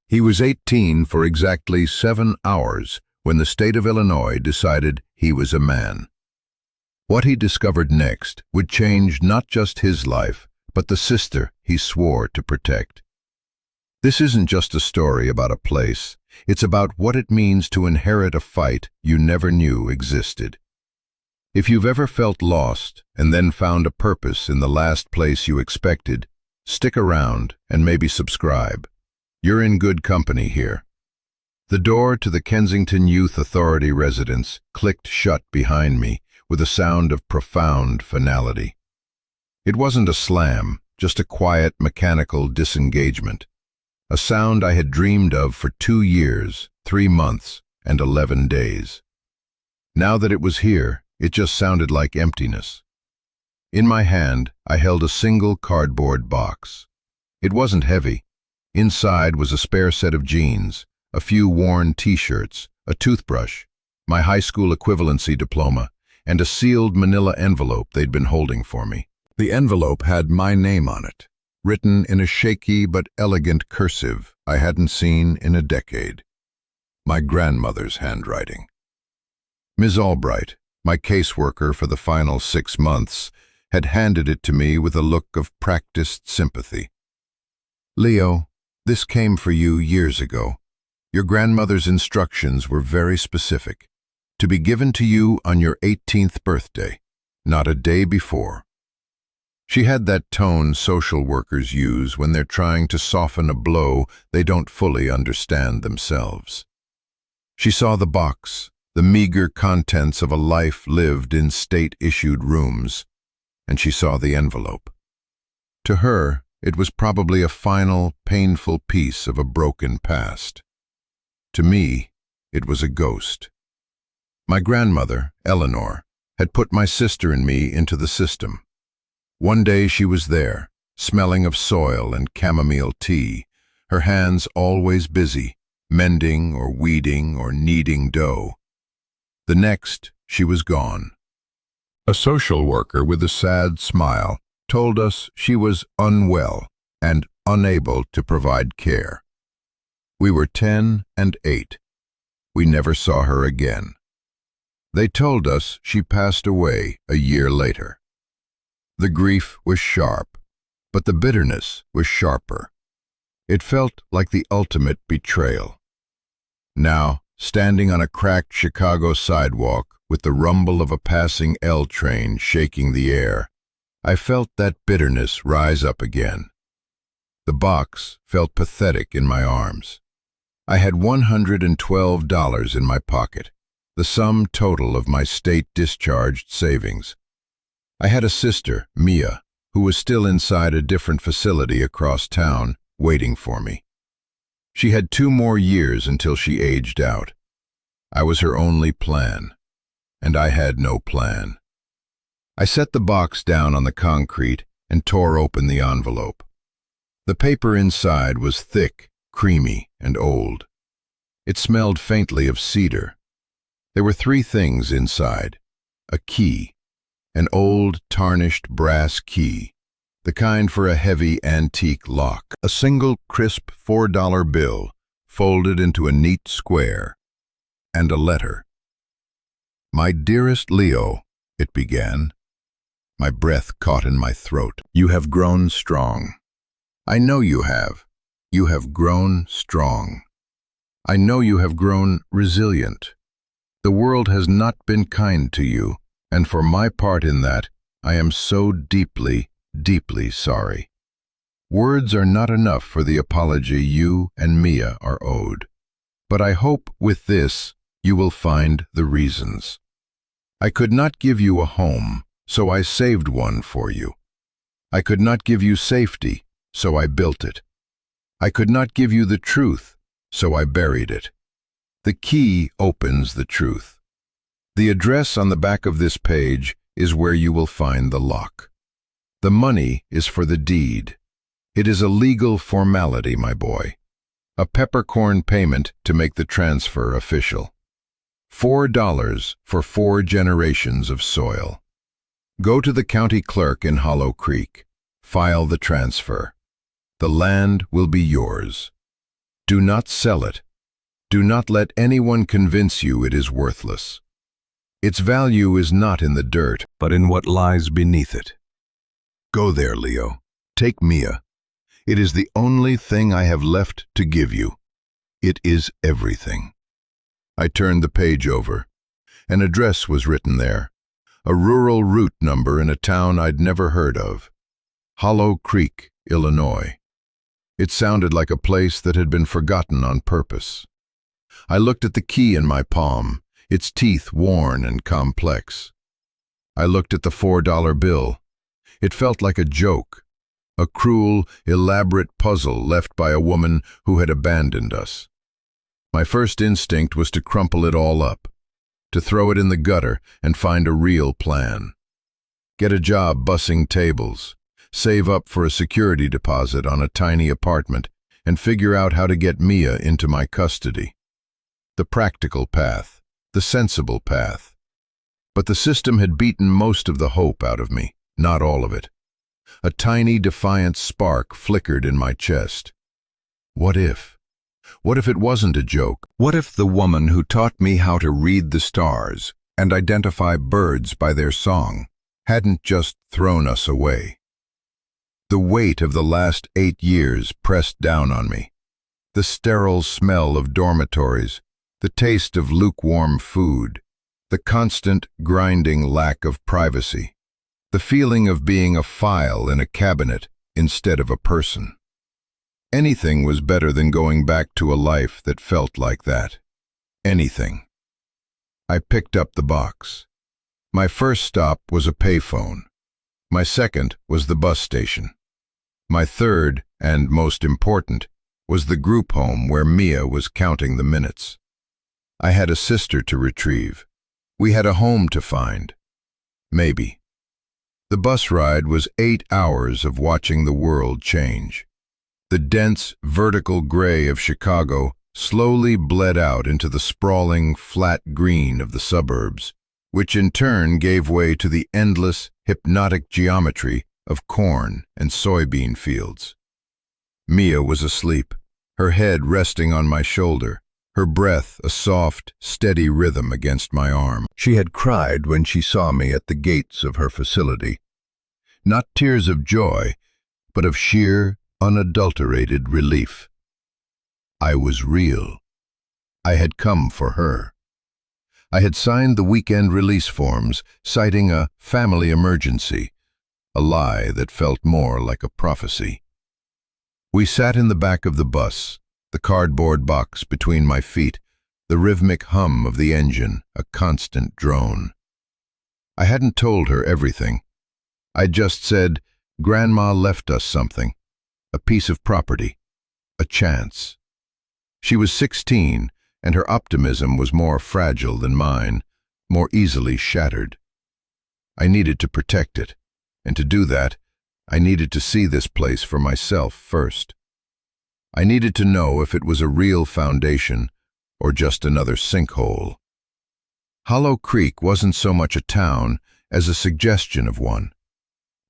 He was 18 for exactly 7 hours when the state of Illinois decided he was a man. What he discovered next would change not just his life, but the sister he swore to protect. This isn't just a story about a place. It's about what it means to inherit a fight you never knew existed. If you've ever felt lost and then found a purpose in the last place you expected, stick around and maybe subscribe. You're in good company here. The door to the Kensington Youth Authority residence clicked shut behind me with a sound of profound finality. It wasn't a slam, just a quiet, mechanical disengagement. A sound I had dreamed of for 2 years, 3 months, and 11 days. Now that it was here, it just sounded like emptiness. In my hand, I held a single cardboard box. It wasn't heavy. Inside was a spare set of jeans, a few worn t-shirts, a toothbrush, my high school equivalency diploma, and a sealed manila envelope they'd been holding for me. The envelope had my name on it, written in a shaky but elegant cursive I hadn't seen in a decade. My grandmother's handwriting. Ms. Albright, my caseworker for the final 6 months, had handed it to me with a look of practiced sympathy. "Leo, this came for you years ago. Your grandmother's instructions were very specific. To be given to you on your 18th birthday, not a day before." She had that tone social workers use when they're trying to soften a blow they don't fully understand themselves. She saw the box, the meager contents of a life lived in state-issued rooms, and she saw the envelope. To her, it was probably a final, painful piece of a broken past. To me, it was a ghost. My grandmother, Eleanor, had put my sister and me into the system. One day she was there, smelling of soil and chamomile tea, her hands always busy, mending or weeding or kneading dough. The next, she was gone. A social worker with a sad smile told us she was unwell and unable to provide care. We were 10 and 8. We never saw her again. They told us she passed away a year later. The grief was sharp, but the bitterness was sharper. It felt like the ultimate betrayal. Now, standing on a cracked Chicago sidewalk with the rumble of a passing L train shaking the air, I felt that bitterness rise up again. The box felt pathetic in my arms. I had $112 in my pocket, the sum total of my state-discharged savings. I had a sister, Mia, who was still inside a different facility across town, waiting for me. She had 2 more years until she aged out. I was her only plan, and I had no plan. I set the box down on the concrete and tore open the envelope. The paper inside was thick, creamy, and old. It smelled faintly of cedar. There were 3 things inside: a key, an old, tarnished brass key, the kind for a heavy antique lock, a single crisp $4 bill folded into a neat square, and a letter. "My dearest Leo," it began. My breath caught in my throat. "You have grown strong. I know you have. You have grown strong. I know you have grown resilient. The world has not been kind to you, and for my part in that, I am so deeply, deeply sorry. Words are not enough for the apology you and Mia are owed. But I hope with this you will find the reasons. I could not give you a home, so I saved one for you. I could not give you safety, so I built it. I could not give you the truth, so I buried it. The key opens the truth. The address on the back of this page is where you will find the lock. The money is for the deed. It is a legal formality, my boy. A peppercorn payment to make the transfer official. $4 for 4 generations of soil. Go to the county clerk in Hollow Creek. File the transfer. The land will be yours. Do not sell it. Do not let anyone convince you it is worthless. Its value is not in the dirt, but in what lies beneath it. Go there, Leo. Take Mia. It is the only thing I have left to give you. It is everything. I turned the page over. An address was written there, a rural route number in a town I'd never heard of. Hollow Creek, Illinois. It sounded like a place that had been forgotten on purpose. I looked at the key in my palm, its teeth worn and complex. I looked at the $4 bill. It felt like a joke, a cruel, elaborate puzzle left by a woman who had abandoned us. My first instinct was to crumple it all up, to throw it in the gutter and find a real plan. Get a job bussing tables, save up for a security deposit on a tiny apartment, and figure out how to get Mia into my custody. The practical path, the sensible path. But the system had beaten most of the hope out of me, not all of it. A tiny, defiant spark flickered in my chest. What if? What if it wasn't a joke? What if the woman who taught me how to read the stars and identify birds by their song hadn't just thrown us away? The weight of the last 8 years pressed down on me. The sterile smell of dormitories, the taste of lukewarm food, the constant grinding lack of privacy, the feeling of being a file in a cabinet instead of a person. Anything was better than going back to a life that felt like that. Anything. I picked up the box. My first stop was a payphone. My second was the bus station. My third, and most important, was the group home where Mia was counting the minutes. I had a sister to retrieve. We had a home to find. Maybe. The bus ride was 8 hours of watching the world change. The dense, vertical gray of Chicago slowly bled out into the sprawling, flat green of the suburbs, which in turn gave way to the endless, hypnotic geometry of corn and soybean fields. Mia was asleep, her head resting on my shoulder, her breath a soft, steady rhythm against my arm. She had cried when she saw me at the gates of her facility. Not tears of joy, but of sheer, unadulterated relief. I was real. I had come for her. I had signed the weekend release forms, citing a family emergency, a lie that felt more like a prophecy. We sat in the back of the bus, the cardboard box between my feet, the rhythmic hum of the engine, a constant drone. I hadn't told her everything. I'd just said, "Grandma left us something. A piece of property, a chance." She was 16, and her optimism was more fragile than mine, more easily shattered. I needed to protect it, and to do that, I needed to see this place for myself first. I needed to know if it was a real foundation or just another sinkhole. Hollow Creek wasn't so much a town as a suggestion of one.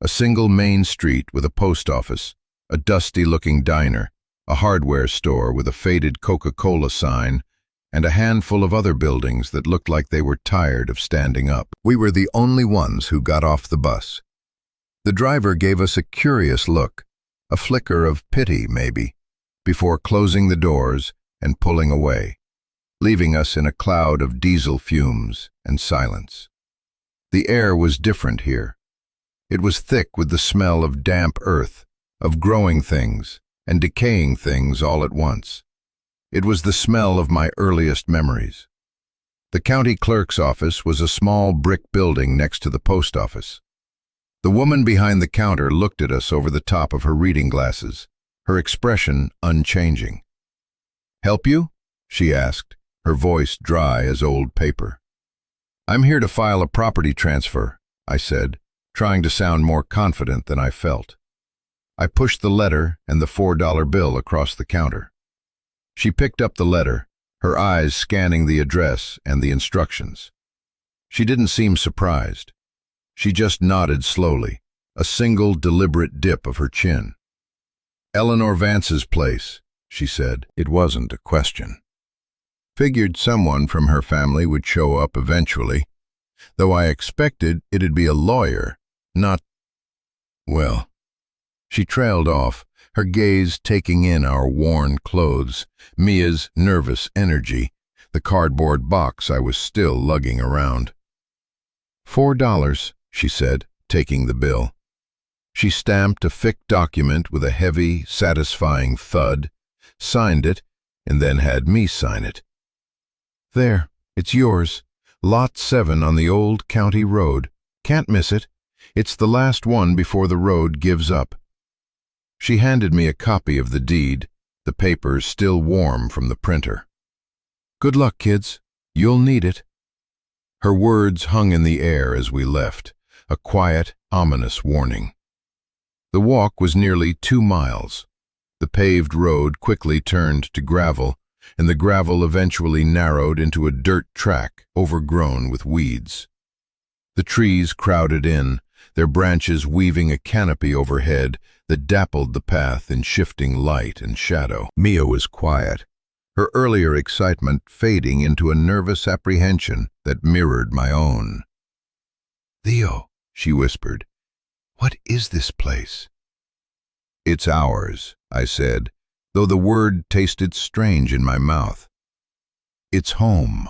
A single main street with a post office, a dusty-looking diner, a hardware store with a faded Coca-Cola sign, and a handful of other buildings that looked like they were tired of standing up. We were the only ones who got off the bus. The driver gave us a curious look, a flicker of pity maybe, before closing the doors and pulling away, leaving us in a cloud of diesel fumes and silence. The air was different here. It was thick with the smell of damp earth, of growing things and decaying things all at once. It was the smell of my earliest memories. The county clerk's office was a small brick building next to the post office. The woman behind the counter looked at us over the top of her reading glasses, her expression unchanging. "Help you?" she asked, her voice dry as old paper. "I'm here to file a property transfer," I said, trying to sound more confident than I felt. I pushed the letter and the $4 bill across the counter. She picked up the letter, her eyes scanning the address and the instructions. She didn't seem surprised. She just nodded slowly, a single deliberate dip of her chin. "Eleanor Vance's place. she said. It wasn't a question. Figured someone from her family would show up eventually, though I expected it'd be a lawyer, not, well. She trailed off, her gaze taking in our worn clothes, Mia's nervous energy, the cardboard box I was still lugging around. $4, she said, taking the bill. She stamped a thick document with a heavy, satisfying thud, signed it, and then had me sign it. There, it's yours. Lot 7 on the old county road. Can't miss it. It's the last one before the road gives up. She handed me a copy of the deed, the papers still warm from the printer. Good luck, kids. You'll need it. Her words hung in the air as we left, a quiet, ominous warning. The walk was nearly 2 miles. The paved road quickly turned to gravel, and the gravel eventually narrowed into a dirt track overgrown with weeds. The trees crowded in, their branches weaving a canopy overhead that dappled the path in shifting light and shadow. Mia was quiet, her earlier excitement fading into a nervous apprehension that mirrored my own. "Theo," she whispered, "what is this place?" "It's ours," I said, though the word tasted strange in my mouth. "It's home."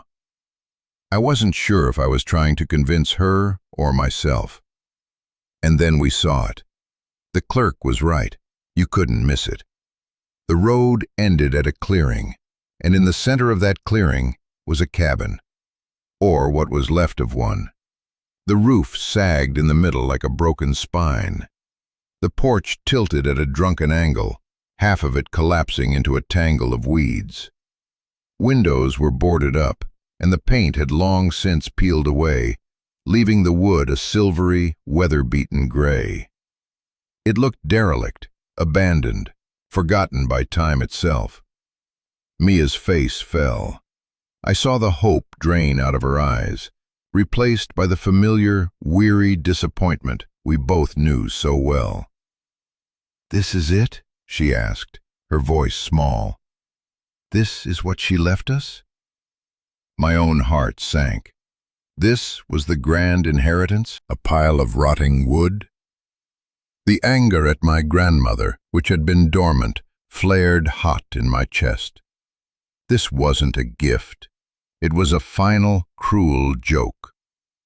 I wasn't sure if I was trying to convince her or myself. And then we saw it. The clerk was right. You couldn't miss it. The road ended at a clearing, and in the center of that clearing was a cabin, or what was left of one. The roof sagged in the middle like a broken spine. The porch tilted at a drunken angle, half of it collapsing into a tangle of weeds. Windows were boarded up, and the paint had long since peeled away, leaving the wood a silvery, weather-beaten gray. It looked derelict, abandoned, forgotten by time itself. Mia's face fell. I saw the hope drain out of her eyes, replaced by the familiar, weary disappointment we both knew so well. "This is it?" she asked, her voice small. "This is what she left us?" My own heart sank. This was the grand inheritance, a pile of rotting wood? The anger at my grandmother, which had been dormant, flared hot in my chest. This wasn't a gift. It was a final, cruel joke.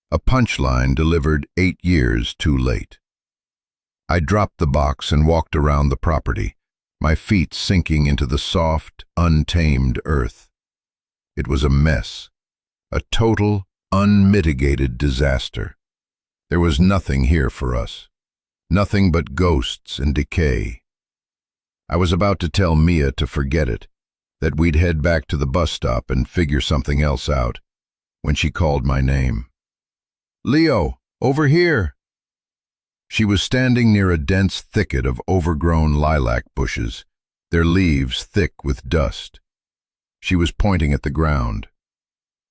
A punchline delivered 8 years too late. I dropped the box and walked around the property, my feet sinking into the soft, untamed earth. It was a mess, a total, unmitigated disaster. There was nothing here for us, nothing but ghosts and decay. I was about to tell Mia to forget it, that we'd head back to the bus stop and figure something else out, when she called my name. "Leo, over here!" She was standing near a dense thicket of overgrown lilac bushes, their leaves thick with dust. She was pointing at the ground.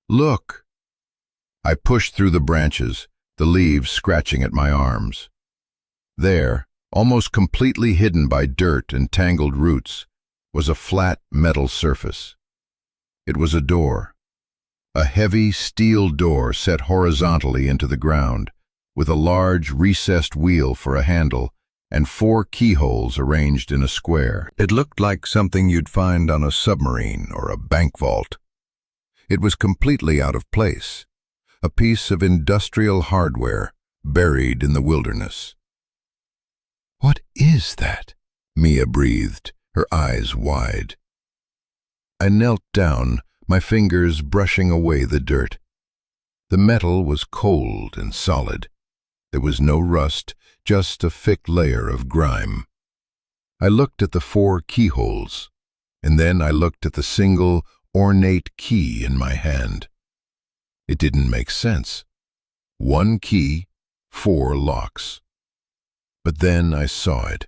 "Look!" I pushed through the branches, the leaves scratching at my arms. There, almost completely hidden by dirt and tangled roots, was a flat metal surface. It was a door. A heavy steel door set horizontally into the ground, with a large recessed wheel for a handle and 4 keyholes arranged in a square. It looked like something you'd find on a submarine or a bank vault. It was completely out of place, a piece of industrial hardware buried in the wilderness. "What is that?" Mia breathed, her eyes wide. I knelt down, my fingers brushing away the dirt. The metal was cold and solid. There was no rust, just a thick layer of grime. I looked at the 4 keyholes, and then I looked at the single, ornate key in my hand. It didn't make sense. 1 key, 4 locks. But then I saw it,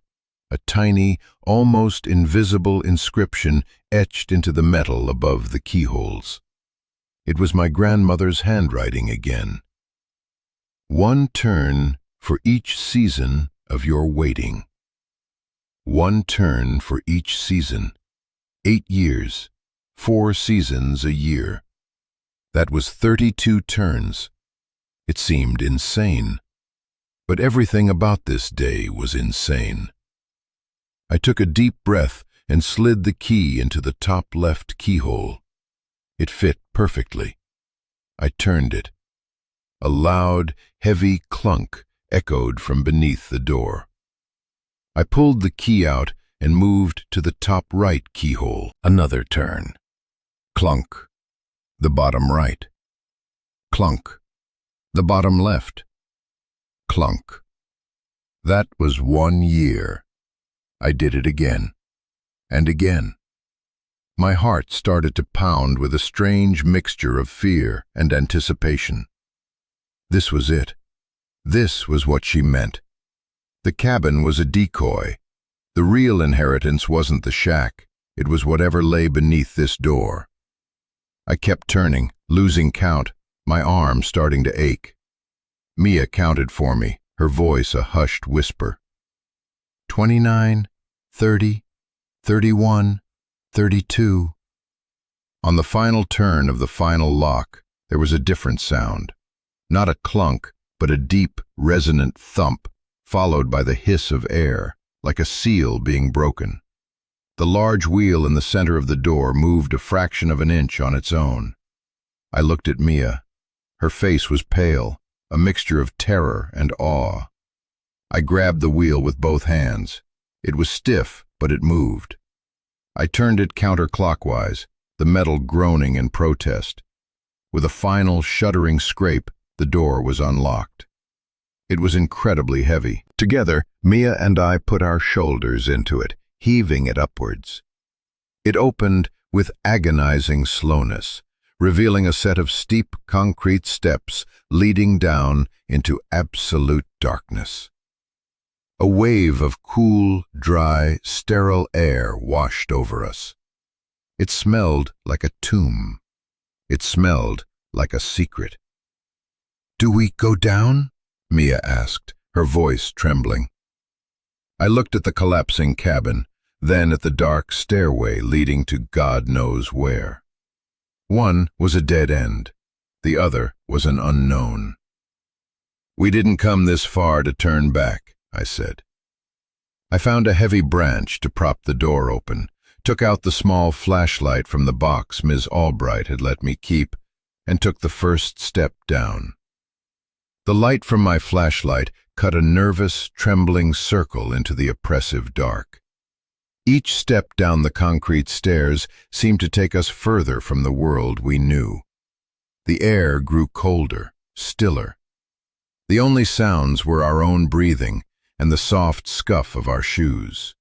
a tiny, almost invisible inscription etched into the metal above the keyholes. It was my grandmother's handwriting again. "1 turn for each season of your waiting. 1 turn for each season 8 years, 4 seasons a year. That was 32 turns. It seemed insane. But everything about this day was insane. I took a deep breath and slid the key into the top left keyhole. It fit perfectly. I turned it. A loud, heavy clunk echoed from beneath the door. I pulled the key out and moved to the top right keyhole. Another turn. Clunk. The bottom right. Clunk. The bottom left. Clunk. That was 1 year. I did it again. And again. My heart started to pound with a strange mixture of fear and anticipation. This was it. This was what she meant. The cabin was a decoy. The real inheritance wasn't the shack. It was whatever lay beneath this door. I kept turning, losing count, my arm starting to ache. Mia counted for me, her voice a hushed whisper. 29, 30, 31, 32. On the final turn of the final lock, there was a different sound. Not a clunk, but a deep, resonant thump, followed by the hiss of air, like a seal being broken. The large wheel in the center of the door moved a fraction of an inch on its own. I looked at Mia. Her face was pale, a mixture of terror and awe. I grabbed the wheel with both hands. It was stiff, but it moved. I turned it counterclockwise, the metal groaning in protest. With a final shuddering scrape, the door was unlocked. It was incredibly heavy. Together, Mia and I put our shoulders into it, heaving it upwards. It opened with agonizing slowness, revealing a set of steep concrete steps leading down into absolute darkness. A wave of cool, dry, sterile air washed over us. It smelled like a tomb. It smelled like a secret. "Do we go down?" Mia asked, her voice trembling. I looked at the collapsing cabin, then at the dark stairway leading to God knows where. One was a dead end. The other was an unknown. "We didn't come this far to turn back," I said. I found a heavy branch to prop the door open, took out the small flashlight from the box Ms. Albright had let me keep, and took the first step down. The light from my flashlight cut a nervous, trembling circle into the oppressive dark. Each step down the concrete stairs seemed to take us further from the world we knew. The air grew colder, stiller. The only sounds were our own breathing and the soft scuff of our shoes.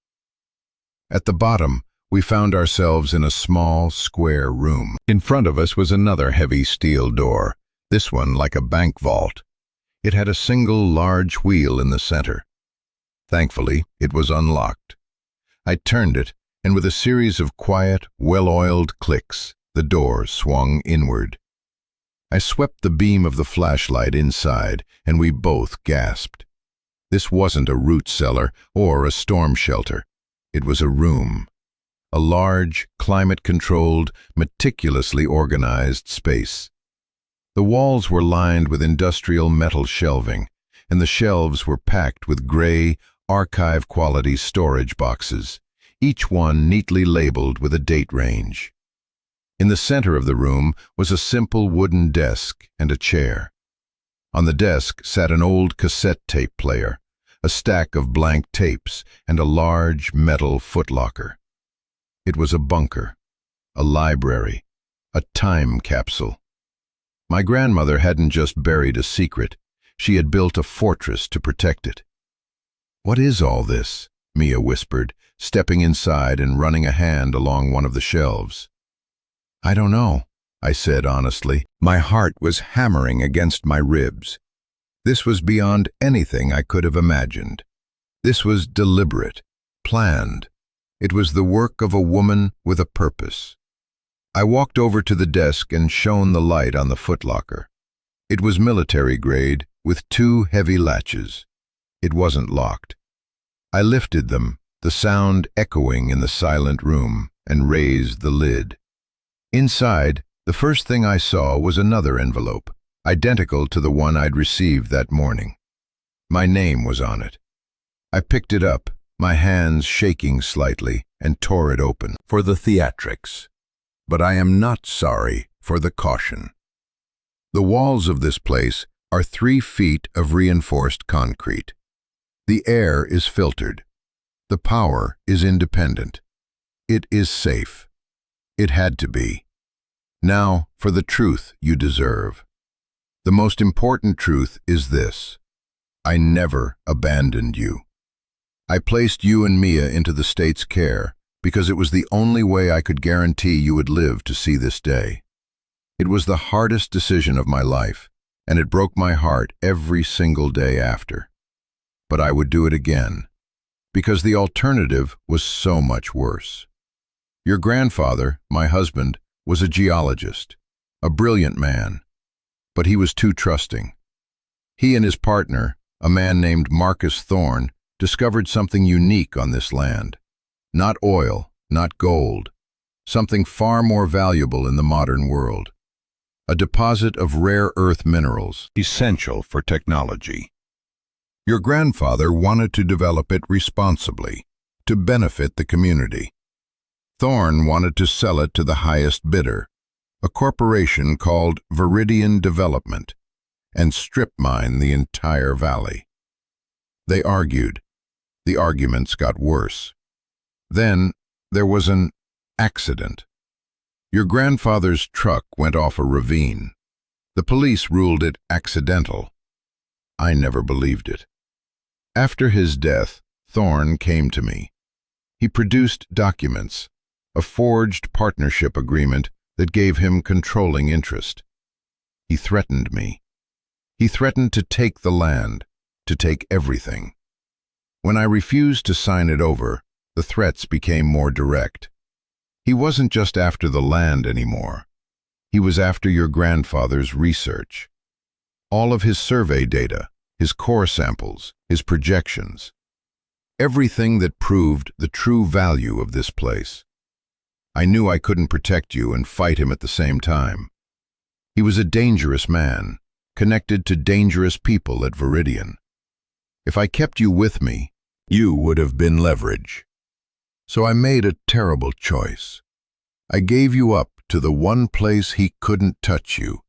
At the bottom, we found ourselves in a small, square room. In front of us was another heavy steel door, this one like a bank vault. It had a single large wheel in the center. Thankfully, it was unlocked. I turned it, and with a series of quiet, well-oiled clicks, the door swung inward. I swept the beam of the flashlight inside, and we both gasped. This wasn't a root cellar or a storm shelter. It was a room. A large, climate-controlled, meticulously organized space. The walls were lined with industrial metal shelving, and the shelves were packed with gray, archive-quality storage boxes, each one neatly labeled with a date range. In the center of the room was a simple wooden desk and a chair. On the desk sat an old cassette tape player, a stack of blank tapes, and a large metal footlocker. It was a bunker, a library, a time capsule. My grandmother hadn't just buried a secret, she had built a fortress to protect it. "What is all this?" Mia whispered, stepping inside and running a hand along one of the shelves. "I don't know," I said honestly. My heart was hammering against my ribs. This was beyond anything I could have imagined. This was deliberate, planned. It was the work of a woman with a purpose. I walked over to the desk and shone the light on the footlocker. It was military grade, with 2 heavy latches. It wasn't locked. I lifted them, the sound echoing in the silent room, and raised the lid. Inside, the first thing I saw was another envelope, identical to the one I'd received that morning. My name was on it. I picked it up, my hands shaking slightly, and tore it open. For the theatrics. But I am not sorry for the caution. The walls of this place are 3 feet of reinforced concrete. The air is filtered. The power is independent. It is safe. It had to be. Now, for the truth you deserve. The most important truth is this: I never abandoned you. I placed you and Mia into the state's care because it was the only way I could guarantee you would live to see this day. It was the hardest decision of my life, and it broke my heart every single day after. But I would do it again, because the alternative was so much worse. Your grandfather, my husband, was a geologist, a brilliant man, but he was too trusting. He and his partner, a man named Marcus Thorne, discovered something unique on this land. Not oil, not gold, something far more valuable in the modern world. A deposit of rare earth minerals, essential for technology. Your grandfather wanted to develop it responsibly, to benefit the community. Thorne wanted to sell it to the highest bidder, a corporation called Viridian Development, and strip mine the entire valley. They argued. The arguments got worse. Then there was an accident. Your grandfather's truck went off a ravine. The police ruled it accidental. I never believed it. After his death, Thorne came to me. He produced documents, a forged partnership agreement that gave him controlling interest. He threatened me. He threatened to take the land, to take everything. When I refused to sign it over, the threats became more direct. He wasn't just after the land anymore. He was after your grandfather's research. All of his survey data, his core samples, his projections. Everything that proved the true value of this place. I knew I couldn't protect you and fight him at the same time. He was a dangerous man, connected to dangerous people at Viridian. If I kept you with me, you would have been leverage. So I made a terrible choice. I gave you up to the one place he couldn't touch you,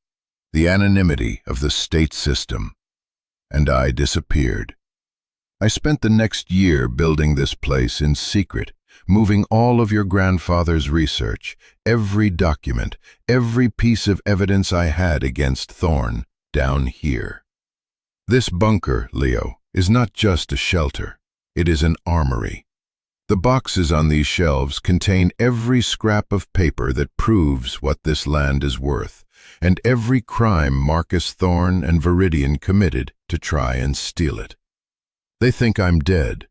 the anonymity of the state system. And I disappeared. I spent the next year building this place in secret, moving all of your grandfather's research, every document, every piece of evidence I had against Thorne, down here. This bunker, Leo, is not just a shelter. It is an armory. The boxes on these shelves contain every scrap of paper that proves what this land is worth, and every crime Marcus Thorne and Viridian committed to try and steal it. They think I'm dead.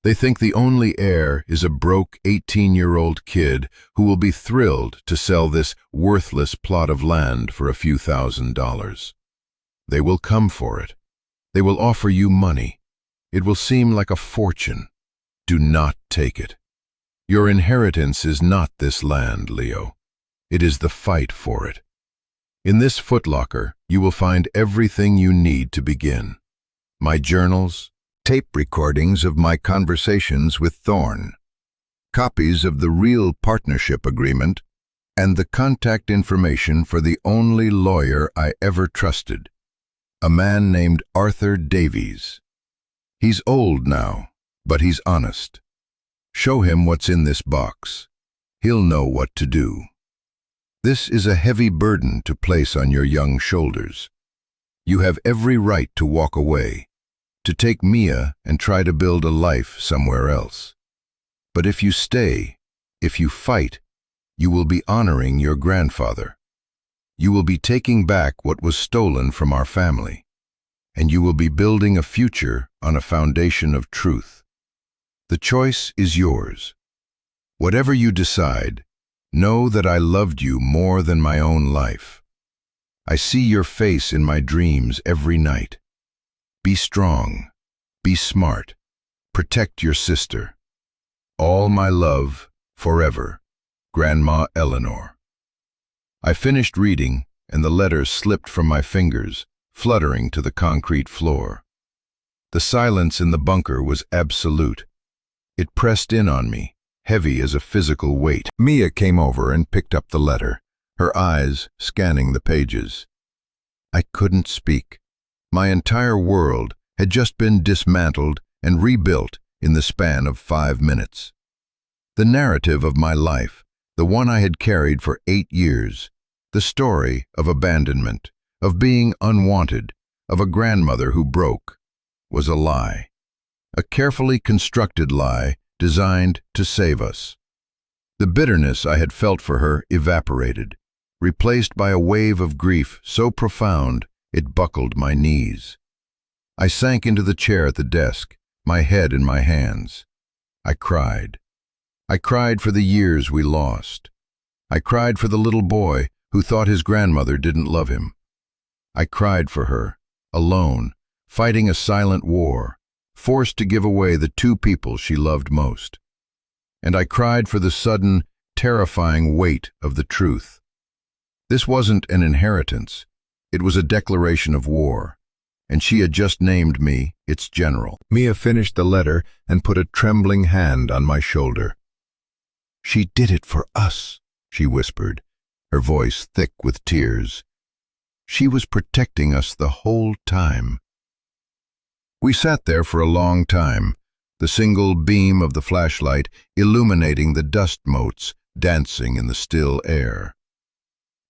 They think the only heir is a broke 18-year-old kid who will be thrilled to sell this worthless plot of land for a few $1,000s. They will come for it. They will offer you money. It will seem like a fortune. Do not take it. Your inheritance is not this land, Leo. It is the fight for it. In this footlocker, you will find everything you need to begin. My journals, tape recordings of my conversations with Thorne, copies of the real partnership agreement, and the contact information for the only lawyer I ever trusted, a man named Arthur Davies. He's old now, but he's honest. Show him what's in this box. He'll know what to do. This is a heavy burden to place on your young shoulders. You have every right to walk away, to take Mia and try to build a life somewhere else. But if you stay, if you fight, you will be honoring your grandfather. You will be taking back what was stolen from our family, and you will be building a future on a foundation of truth. The choice is yours. Whatever you decide, know that I loved you more than my own life. I see your face in my dreams every night. Be strong. Be smart. Protect your sister. All my love, forever, Grandma Eleanor. I finished reading, and the letter slipped from my fingers, fluttering to the concrete floor. The silence in the bunker was absolute. It pressed in on me, heavy as a physical weight. Mia came over and picked up the letter, her eyes scanning the pages. I couldn't speak. My entire world had just been dismantled and rebuilt in the span of 5 minutes. The narrative of my life, the one I had carried for 8 years, the story of abandonment, of being unwanted, of a grandmother who broke, was a lie. A carefully constructed lie designed to save us. The bitterness I had felt for her evaporated, replaced by a wave of grief so profound it buckled my knees. I sank into the chair at the desk, my head in my hands. I cried. I cried for the years we lost. I cried for the little boy who thought his grandmother didn't love him. I cried for her, alone, fighting a silent war, forced to give away the 2 people she loved most. And I cried for the sudden, terrifying weight of the truth. This wasn't an inheritance. It was a declaration of war, and she had just named me its general. Mia finished the letter and put a trembling hand on my shoulder. "She did it for us," she whispered, her voice thick with tears. "She was protecting us the whole time." We sat there for a long time, the single beam of the flashlight illuminating the dust motes dancing in the still air.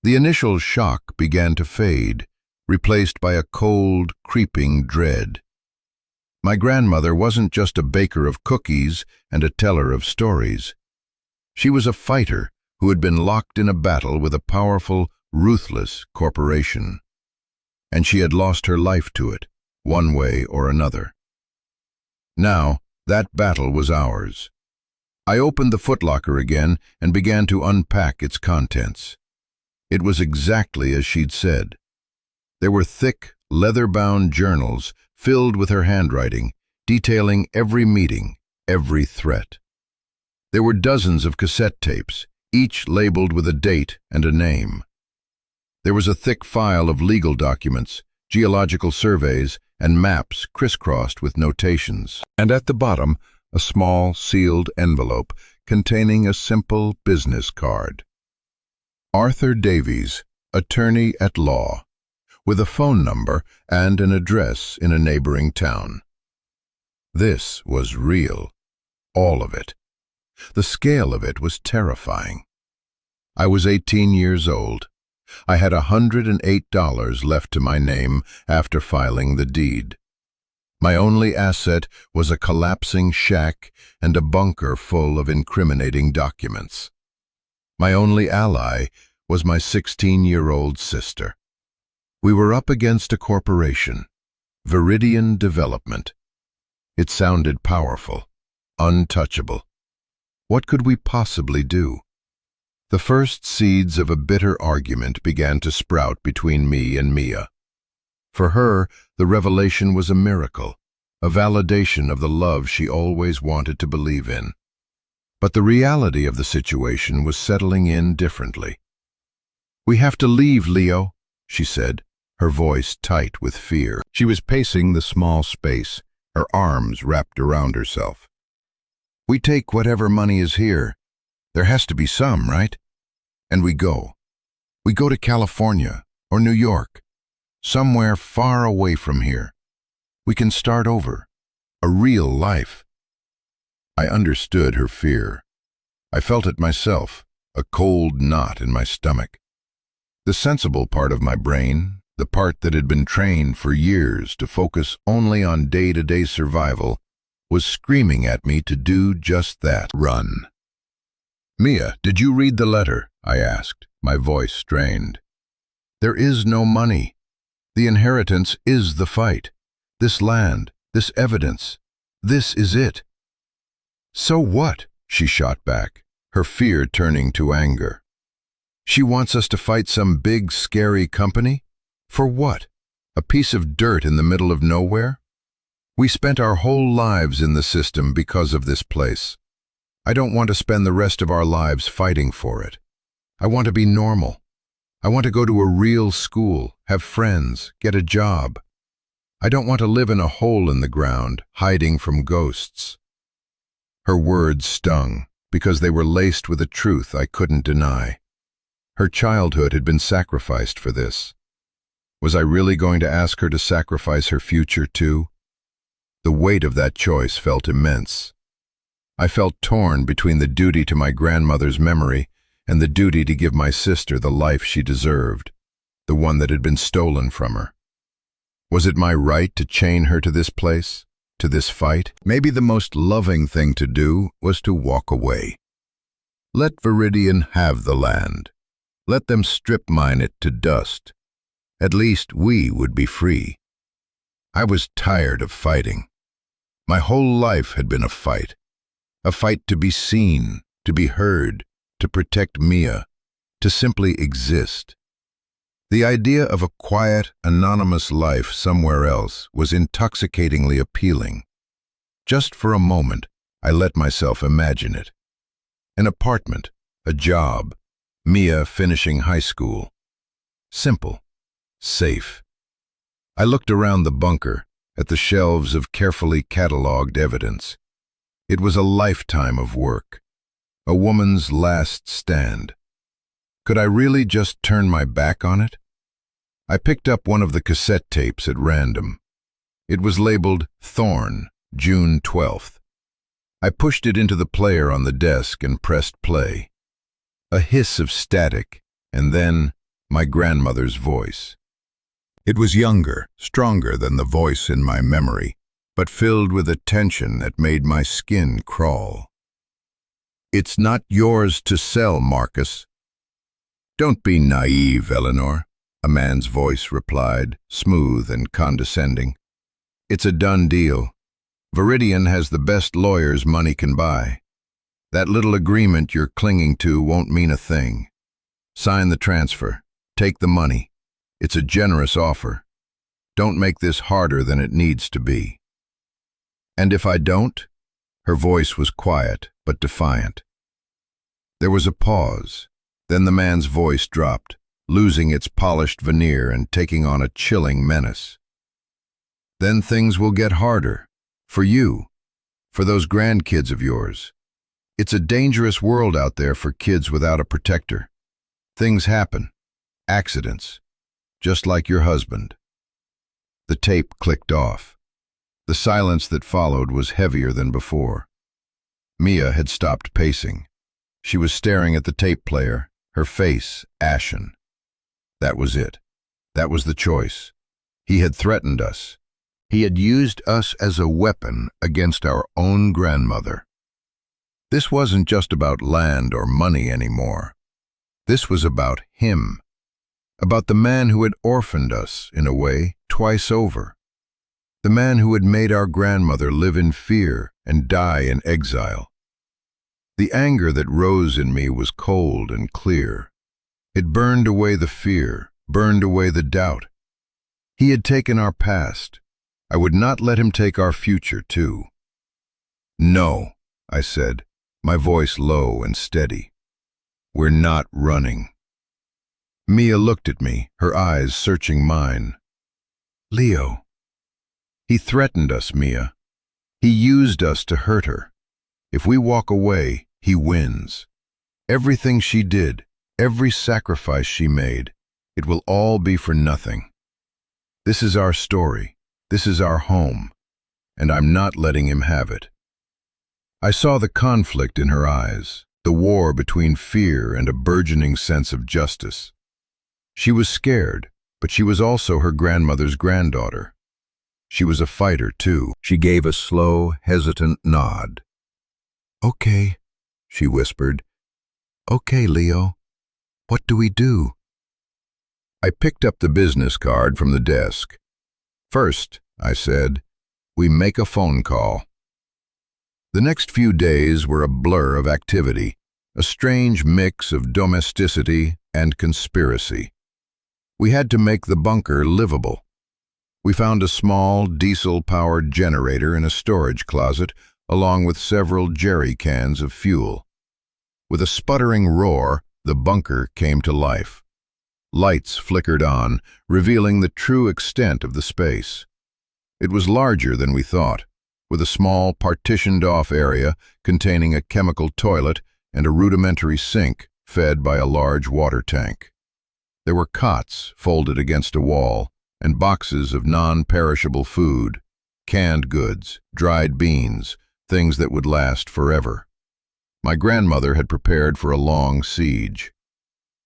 The initial shock began to fade, replaced by a cold, creeping dread. My grandmother wasn't just a baker of cookies and a teller of stories. She was a fighter who had been locked in a battle with a powerful, ruthless corporation. And she had lost her life to it, one way or another. Now, that battle was ours. I opened the footlocker again and began to unpack its contents. It was exactly as she'd said. There were thick, leather-bound journals filled with her handwriting, detailing every meeting, every threat. There were dozens of cassette tapes, each labeled with a date and a name. There was a thick file of legal documents, geological surveys, and maps crisscrossed with notations. And at the bottom, a small, sealed envelope containing a simple business card. Arthur Davies, attorney at law, with a phone number and an address in a neighboring town. This was real, all of it. The scale of it was terrifying. I was 18 years old. I had $108 left to my name after filing the deed. My only asset was a collapsing shack and a bunker full of incriminating documents. My only ally was my 16-year-old sister. We were up against a corporation, Viridian Development. It sounded powerful, untouchable. What could we possibly do? The first seeds of a bitter argument began to sprout between me and Mia. For her, the revelation was a miracle, a validation of the love she always wanted to believe in. But the reality of the situation was settling in differently. "We have to leave, Leo," she said, her voice tight with fear. She was pacing the small space, her arms wrapped around herself. "We take whatever money is here. There has to be some, right? And we go. We go to California or New York, somewhere far away from here. We can start over, a real life." I understood her fear. I felt it myself, a cold knot in my stomach. The sensible part of my brain, the part that had been trained for years to focus only on day-to-day survival, was screaming at me to do just that. Run. "Mia, did you read the letter?" I asked, my voice strained. "There is no money. The inheritance is the fight. This land, this evidence, this is it." "So what?" she shot back, her fear turning to anger. "She wants us to fight some big, scary company? For what? A piece of dirt in the middle of nowhere? We spent our whole lives in the system because of this place. I don't want to spend the rest of our lives fighting for it. I want to be normal. I want to go to a real school, have friends, get a job. I don't want to live in a hole in the ground, hiding from ghosts. Her words stung, because they were laced with a truth I couldn't deny. Her childhood had been sacrificed for this. Was I really going to ask her to sacrifice her future too? The weight of that choice felt immense. I felt torn between the duty to my grandmother's memory and the duty to give my sister the life she deserved, the one that had been stolen from her. Was it my right to chain her to this place, to this fight? Maybe the most loving thing to do was to walk away. Let Viridian have the land. Let them strip mine it to dust. At least we would be free. I was tired of fighting. My whole life had been a fight to be seen, to be heard, to protect Mia, to simply exist. The idea of a quiet, anonymous life somewhere else was intoxicatingly appealing. Just for a moment, I let myself imagine it. An apartment, a job, Mia finishing high school. Simple, safe. I looked around the bunker, at the shelves of carefully catalogued evidence. It was a lifetime of work, a woman's last stand. Could I really just turn my back on it? I picked up one of the cassette tapes at random. It was labeled Thorn, June 12th. I pushed it into the player on the desk and pressed play. A hiss of static, and then my grandmother's voice. It was younger, stronger than the voice in my memory, but filled with a tension that made my skin crawl. It's not yours to sell, Marcus. Don't be naive, Eleanor, a man's voice replied, smooth and condescending. It's a done deal. Viridian has the best lawyers money can buy. That little agreement you're clinging to won't mean a thing. Sign the transfer. Take the money. It's a generous offer. Don't make this harder than it needs to be. And if I don't? Her voice was quiet, but defiant. There was a pause. Then the man's voice dropped, losing its polished veneer and taking on a chilling menace. Then things will get harder. For you. For those grandkids of yours. It's a dangerous world out there for kids without a protector. Things happen. Accidents. Just like your husband. The tape clicked off. The silence that followed was heavier than before. Mia had stopped pacing. She was staring at the tape player, her face ashen. That was it. That was the choice. He had threatened us. He had used us as a weapon against our own grandmother. This wasn't just about land or money anymore. This was about him. About the man who had orphaned us, in a way, twice over. The man who had made our grandmother live in fear and die in exile. The anger that rose in me was cold and clear. It burned away the fear, burned away the doubt. He had taken our past. I would not let him take our future, too. No, I said, my voice low and steady. We're not running. Mia looked at me, her eyes searching mine. Leo. He threatened us, Mia. He used us to hurt her. If we walk away, he wins. Everything she did, every sacrifice she made, it will all be for nothing. This is our story. This is our home. And I'm not letting him have it. I saw the conflict in her eyes, the war between fear and a burgeoning sense of justice. She was scared, but she was also her grandmother's granddaughter. She was a fighter, too. She gave a slow, hesitant nod. Okay, she whispered. Okay, Leo. What do we do? I picked up the business card from the desk. First, I said, we make a phone call. The next few days were a blur of activity, a strange mix of domesticity and conspiracy. We had to make the bunker livable. We found a small, diesel-powered generator in a storage closet, along with several jerry cans of fuel. With a sputtering roar, the bunker came to life. Lights flickered on, revealing the true extent of the space. It was larger than we thought, with a small partitioned-off area containing a chemical toilet and a rudimentary sink fed by a large water tank. There were cots folded against a wall and boxes of non-perishable food, canned goods, dried beans, things that would last forever. My grandmother had prepared for a long siege.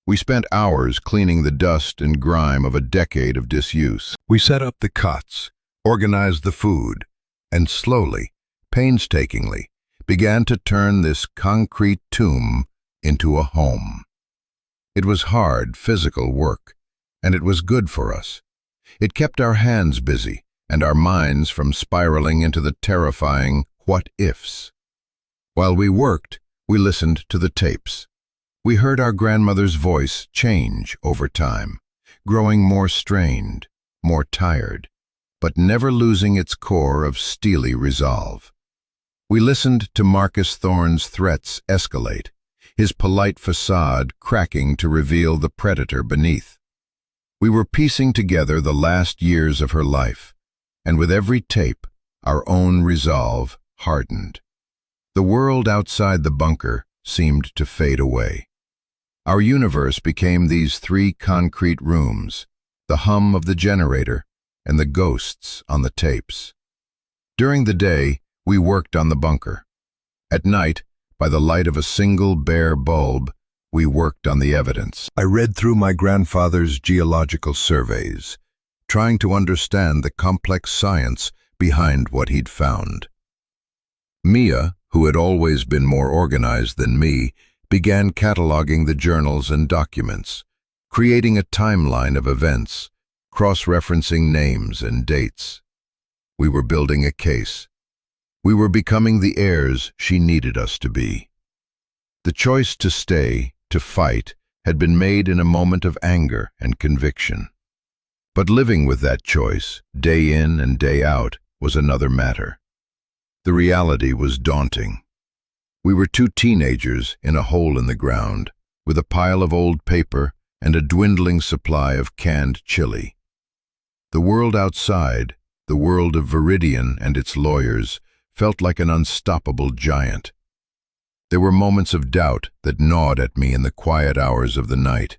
We spent hours cleaning the dust and grime of a decade of disuse. We set up the cots, organized the food, and slowly, painstakingly, began to turn this concrete tomb into a home. It was hard, physical work, and it was good for us. It kept our hands busy and our minds from spiraling into the terrifying what-ifs. While we worked, we listened to the tapes. We heard our grandmother's voice change over time, growing more strained, more tired, but never losing its core of steely resolve. We listened to Marcus Thorne's threats escalate, his polite facade cracking to reveal the predator beneath. We were piecing together the last years of her life, and with every tape, our own resolve hardened. The world outside the bunker seemed to fade away. Our universe became these three concrete rooms, the hum of the generator and the ghosts on the tapes. During the day, we worked on the bunker. At night, by the light of a single bare bulb, we worked on the evidence. I read through my grandfather's geological surveys, trying to understand the complex science behind what he'd found. Mia, who had always been more organized than me, began cataloging the journals and documents, creating a timeline of events, cross-referencing names and dates. We were building a case. We were becoming the heirs she needed us to be. The choice to stay, to fight, had been made in a moment of anger and conviction. But living with that choice, day in and day out, was another matter. The reality was daunting. We were two teenagers in a hole in the ground, with a pile of old paper and a dwindling supply of canned chili. The world outside, the world of Viridian and its lawyers, felt like an unstoppable giant. There were moments of doubt that gnawed at me in the quiet hours of the night.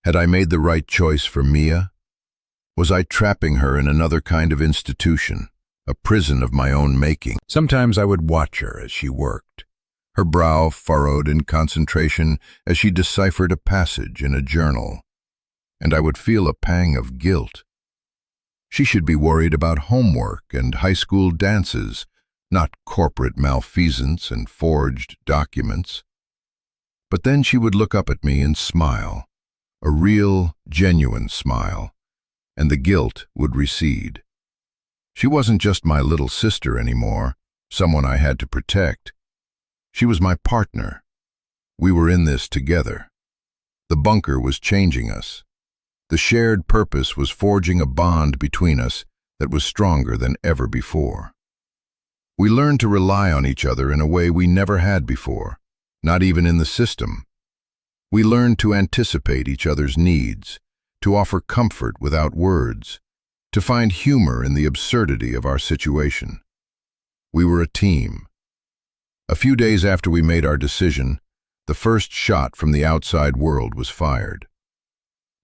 Had I made the right choice for Mia? Was I trapping her in another kind of institution, a prison of my own making? Sometimes I would watch her as she worked, her brow furrowed in concentration as she deciphered a passage in a journal, and I would feel a pang of guilt. She should be worried about homework and high school dances, not corporate malfeasance and forged documents. But then she would look up at me and smile, a real, genuine smile, and the guilt would recede. She wasn't just my little sister anymore, someone I had to protect. She was my partner. We were in this together. The bunker was changing us. The shared purpose was forging a bond between us that was stronger than ever before. We learned to rely on each other in a way we never had before, not even in the system. We learned to anticipate each other's needs, to offer comfort without words, to find humor in the absurdity of our situation. We were a team. A few days after we made our decision, the first shot from the outside world was fired.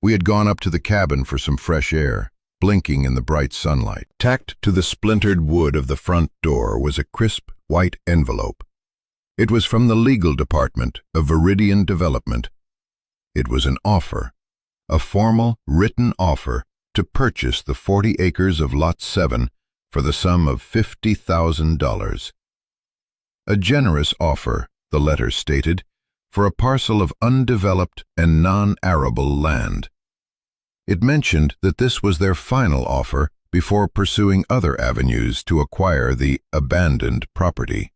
We had gone up to the cabin for some fresh air, blinking in the bright sunlight. Tacked to the splintered wood of the front door was a crisp, white envelope. It was from the legal department of Viridian Development. It was an offer, a formal, written offer to purchase the 40 acres of Lot 7 for the sum of $50,000. A generous offer, the letter stated, for a parcel of undeveloped and non-arable land. It mentioned that this was their final offer before pursuing other avenues to acquire the abandoned property.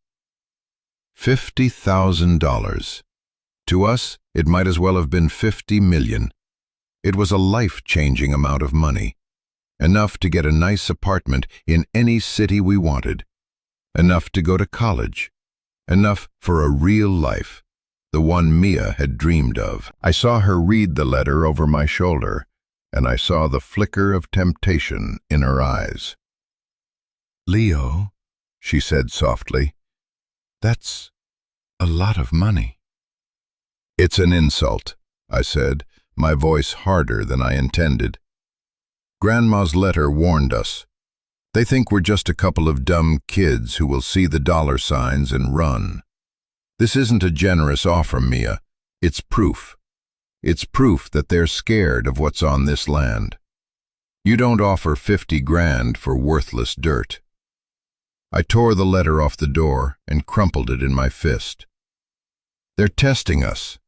$50,000. To us, it might as well have been 50 million. It was a life-changing amount of money, enough to get a nice apartment in any city we wanted. enough to go to college, enough for a real life, the one Mia had dreamed of. I saw her read the letter over my shoulder, and I saw the flicker of temptation in her eyes. "Leo," she said softly, "that's a lot of money." "It's an insult," I said, my voice harder than I intended. "Grandma's letter warned us. They think we're just a couple of dumb kids who will see the dollar signs and run. This isn't a generous offer, Mia. It's proof. It's proof that they're scared of what's on this land. You don't offer 50 grand for worthless dirt." I tore the letter off the door and crumpled it in my fist. "They're testing us.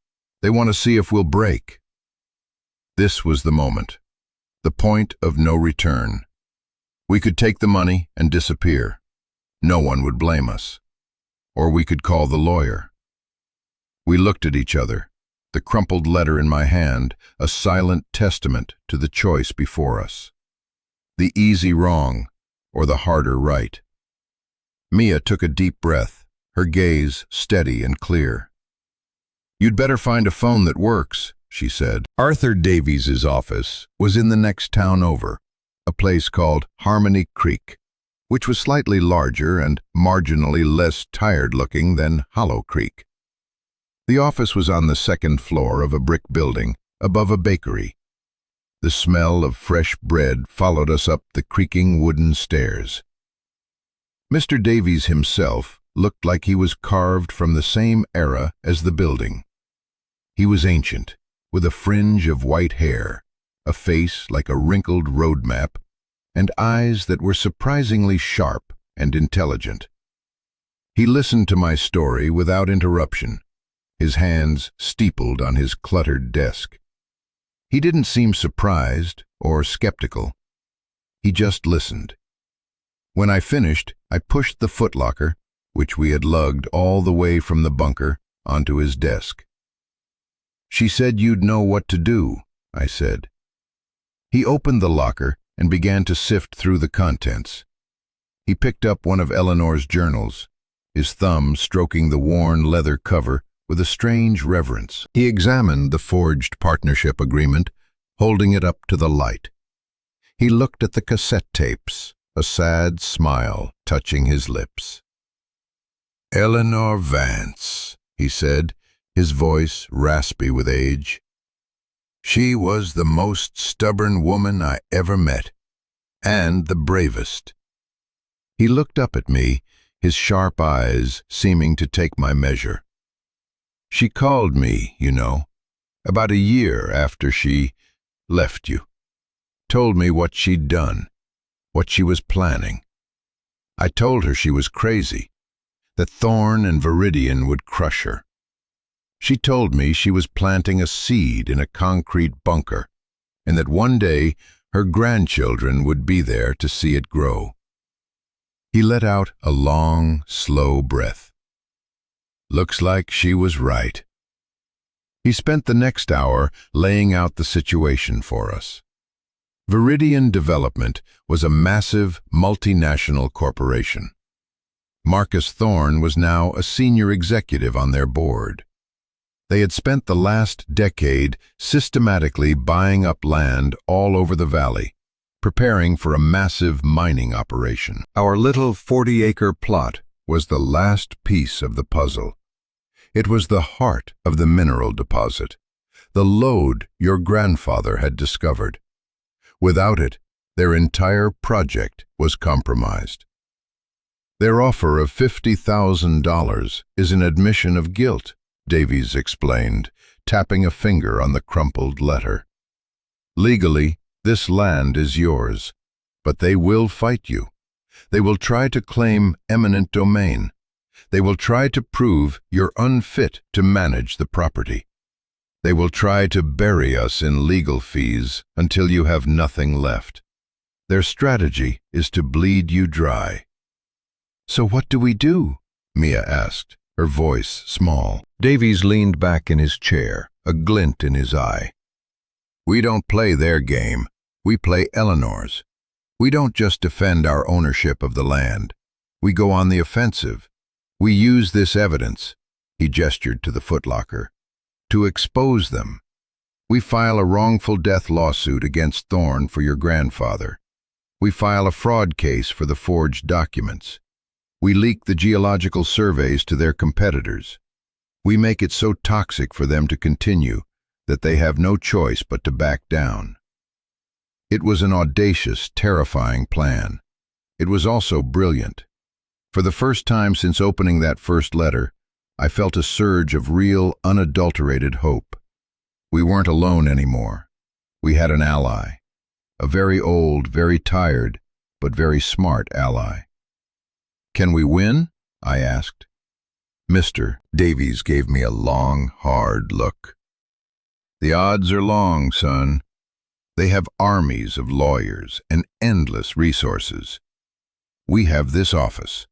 They want to see if we'll break." This was the moment, the point of no return. We could take the money and disappear. No one would blame us. Or we could call the lawyer. We looked at each other, the crumpled letter in my hand, a silent testament to the choice before us. The easy wrong, or the harder right. Mia took a deep breath, her gaze steady and clear. "You'd better find a phone that works," she said. Arthur Davies's office was in the next town over, a place called Harmony Creek, which was slightly larger and marginally less tired-looking than Hollow Creek. The office was on the second floor of a brick building, above a bakery. The smell of fresh bread followed us up the creaking wooden stairs. Mr. Davies himself looked like he was carved from the same era as the building. He was ancient, with a fringe of white hair, a face like a wrinkled road map, and eyes that were surprisingly sharp and intelligent. He listened to my story without interruption, his hands steepled on his cluttered desk. He didn't seem surprised or skeptical. He just listened. When I finished, I pushed the footlocker, which we had lugged all the way from the bunker, onto his desk. "She said you'd know what to do," I said. He opened the locker and began to sift through the contents. He picked up one of Eleanor's journals, his thumb stroking the worn leather cover with a strange reverence. He examined the forged partnership agreement, holding it up to the light. He looked at the cassette tapes, a sad smile touching his lips. "Eleanor Vance," he said, his voice raspy with age. "She was the most stubborn woman I ever met, and the bravest." He looked up at me, his sharp eyes seeming to take my measure. "She called me, you know, about a year after she left you. Told me what she'd done, what she was planning. I told her she was crazy, that Thorn and Viridian would crush her. She told me she was planting a seed in a concrete bunker, and that one day her grandchildren would be there to see it grow." He let out a long, slow breath. "Looks like she was right." He spent the next hour laying out the situation for us. Viridian Development was a massive, multinational corporation. Marcus Thorne was now a senior executive on their board. They had spent the last decade systematically buying up land all over the valley, preparing for a massive mining operation. Our little 40-acre plot was the last piece of the puzzle. It was the heart of the mineral deposit, the lode your grandfather had discovered. Without it, their entire project was compromised. "Their offer of $50,000 is an admission of guilt," Davies explained, tapping a finger on the crumpled letter. "Legally, this land is yours, but they will fight you. They will try to claim eminent domain. They will try to prove you're unfit to manage the property. They will try to bury us in legal fees until you have nothing left. Their strategy is to bleed you dry." "So what do we do?" Mia asked, her voice small. Davies leaned back in his chair, a glint in his eye. "We don't play their game. We play Eleanor's. We don't just defend our ownership of the land. We go on the offensive. We use this evidence," he gestured to the footlocker, "to expose them. We file a wrongful death lawsuit against Thorne for your grandfather. We file a fraud case for the forged documents. We leak the geological surveys to their competitors. We make it so toxic for them to continue that they have no choice but to back down." It was an audacious, terrifying plan. It was also brilliant. For the first time since opening that first letter, I felt a surge of real, unadulterated hope. We weren't alone anymore. We had an ally. A very old, very tired, but very smart ally. "Can we win?" I asked. Mr. Davies gave me a long, hard look. "The odds are long, son. They have armies of lawyers and endless resources. We have this office,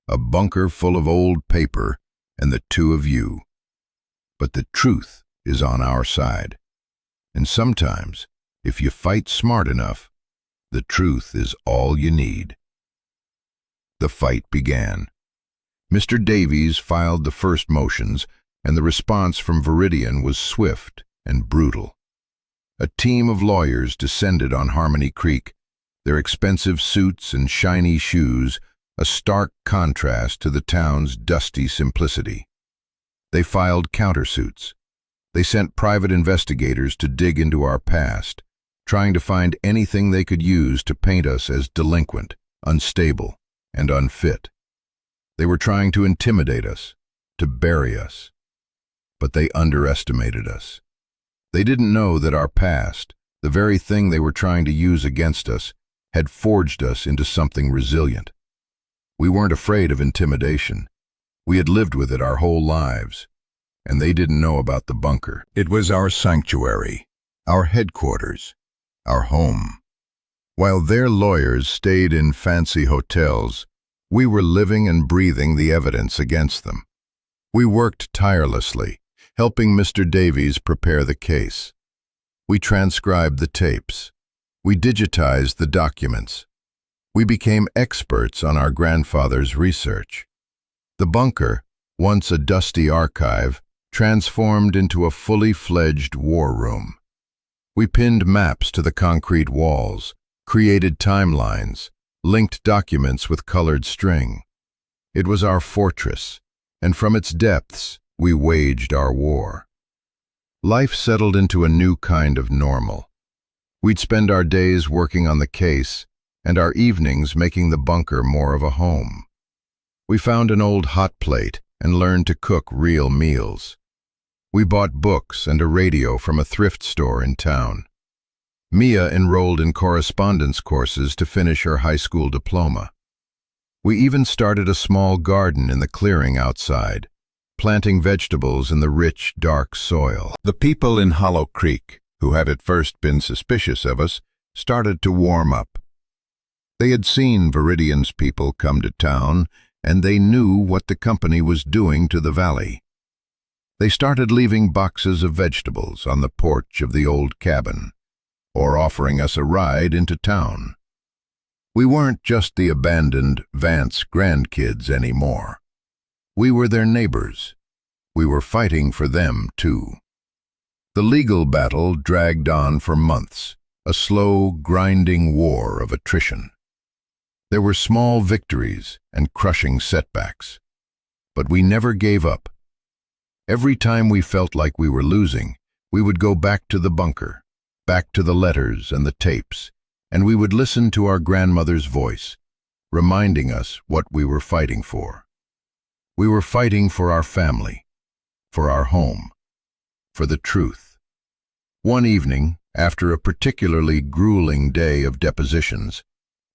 a bunker full of old paper, and the two of you. But the truth is on our side. And sometimes, if you fight smart enough, the truth is all you need." The fight began. Mr. Davies filed the first motions, and the response from Viridian was swift and brutal. A team of lawyers descended on Harmony Creek, their expensive suits and shiny shoes a stark contrast to the town's dusty simplicity. They filed countersuits. They sent private investigators to dig into our past, trying to find anything they could use to paint us as delinquent, unstable, and unfit. They were trying to intimidate us, to bury us. But they underestimated us. They didn't know that our past, the very thing they were trying to use against us, had forged us into something resilient. We weren't afraid of intimidation. We had lived with it our whole lives. And they didn't know about the bunker. It was our sanctuary, our headquarters, our home. While their lawyers stayed in fancy hotels, we were living and breathing the evidence against them. We worked tirelessly, helping Mr. Davies prepare the case. We transcribed the tapes. We digitized the documents. We became experts on our grandfather's research. The bunker, once a dusty archive, transformed into a fully fledged war room. We pinned maps to the concrete walls, created timelines, linked documents with colored string. It was our fortress, and from its depths we waged our war. Life settled into a new kind of normal. We'd spend our days working on the case, and our evenings making the bunker more of a home. We found an old hot plate and learned to cook real meals. We bought books and a radio from a thrift store in town. Mia enrolled in correspondence courses to finish her high school diploma. We even started a small garden in the clearing outside, planting vegetables in the rich, dark soil. The people in Hollow Creek, who had at first been suspicious of us, started to warm up. They had seen Viridian's people come to town, and they knew what the company was doing to the valley. They started leaving boxes of vegetables on the porch of the old cabin, or offering us a ride into town. We weren't just the abandoned Vance grandkids anymore. We were their neighbors. We were fighting for them, too. The legal battle dragged on for months, a slow, grinding war of attrition. There were small victories and crushing setbacks, but we never gave up. Every time we felt like we were losing, we would go back to the bunker, back to the letters and the tapes, and we would listen to our grandmother's voice, reminding us what we were fighting for. We were fighting for our family, for our home, for the truth. One evening, after a particularly grueling day of depositions,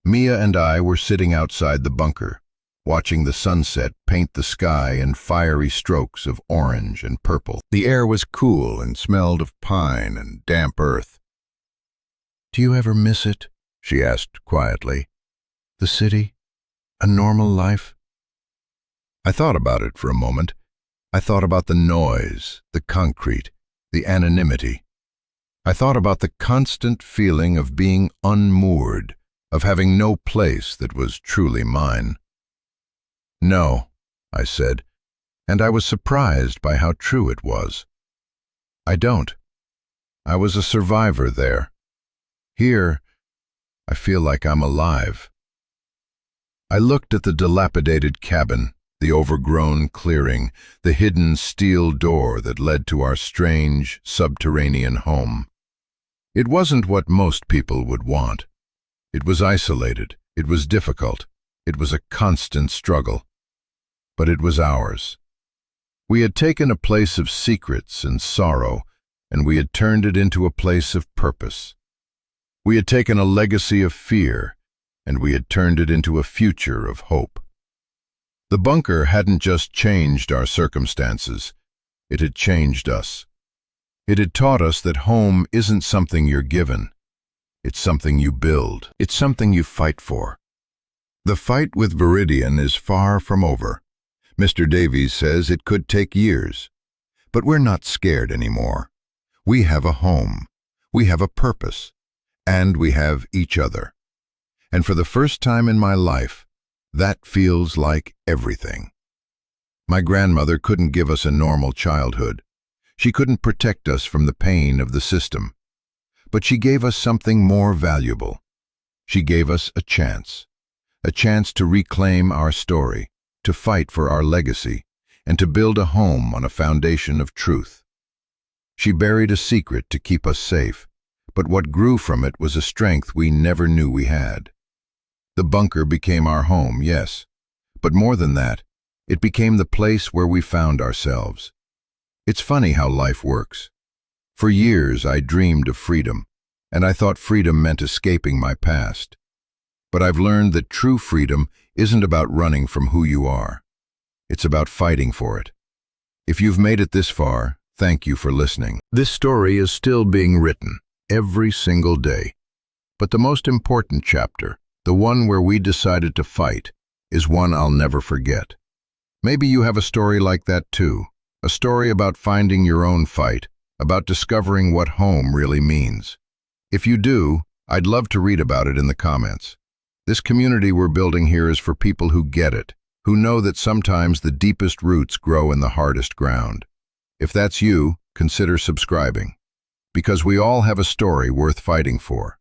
Mia and I were sitting outside the bunker, watching the sunset paint the sky in fiery strokes of orange and purple. The air was cool and smelled of pine and damp earth. "Do you ever miss it?" she asked quietly. "The city? A normal life?" I thought about it for a moment. I thought about the noise, the concrete, the anonymity. I thought about the constant feeling of being unmoored, of having no place that was truly mine. "No," I said, and I was surprised by how true it was. "I don't. I was a survivor there. Here, I feel like I'm alive." I looked at the dilapidated cabin, the overgrown clearing, the hidden steel door that led to our strange, subterranean home. It wasn't what most people would want. It was isolated, it was difficult, it was a constant struggle. But it was ours. We had taken a place of secrets and sorrow, and we had turned it into a place of purpose. We had taken a legacy of fear, and we had turned it into a future of hope. The bunker hadn't just changed our circumstances, it had changed us. It had taught us that home isn't something you're given. It's something you build. It's something you fight for. The fight with Viridian is far from over. Mr. Davies says it could take years. But we're not scared anymore. We have a home. We have a purpose. And we have each other. And for the first time in my life, that feels like everything. My grandmother couldn't give us a normal childhood. She couldn't protect us from the pain of the system. But she gave us something more valuable. She gave us a chance to reclaim our story, to fight for our legacy, and to build a home on a foundation of truth. She buried a secret to keep us safe, but what grew from it was a strength we never knew we had. The bunker became our home, yes, but more than that, it became the place where we found ourselves. It's funny how life works. For years I dreamed of freedom, and I thought freedom meant escaping my past. But I've learned that true freedom isn't about running from who you are. It's about fighting for it. If you've made it this far, thank you for listening. This story is still being written, every single day. But the most important chapter, the one where we decided to fight, is one I'll never forget. Maybe you have a story like that too, a story about finding your own fight, about discovering what home really means. If you do, I'd love to read about it in the comments. This community we're building here is for people who get it, who know that sometimes the deepest roots grow in the hardest ground. If that's you, consider subscribing. Because we all have a story worth fighting for.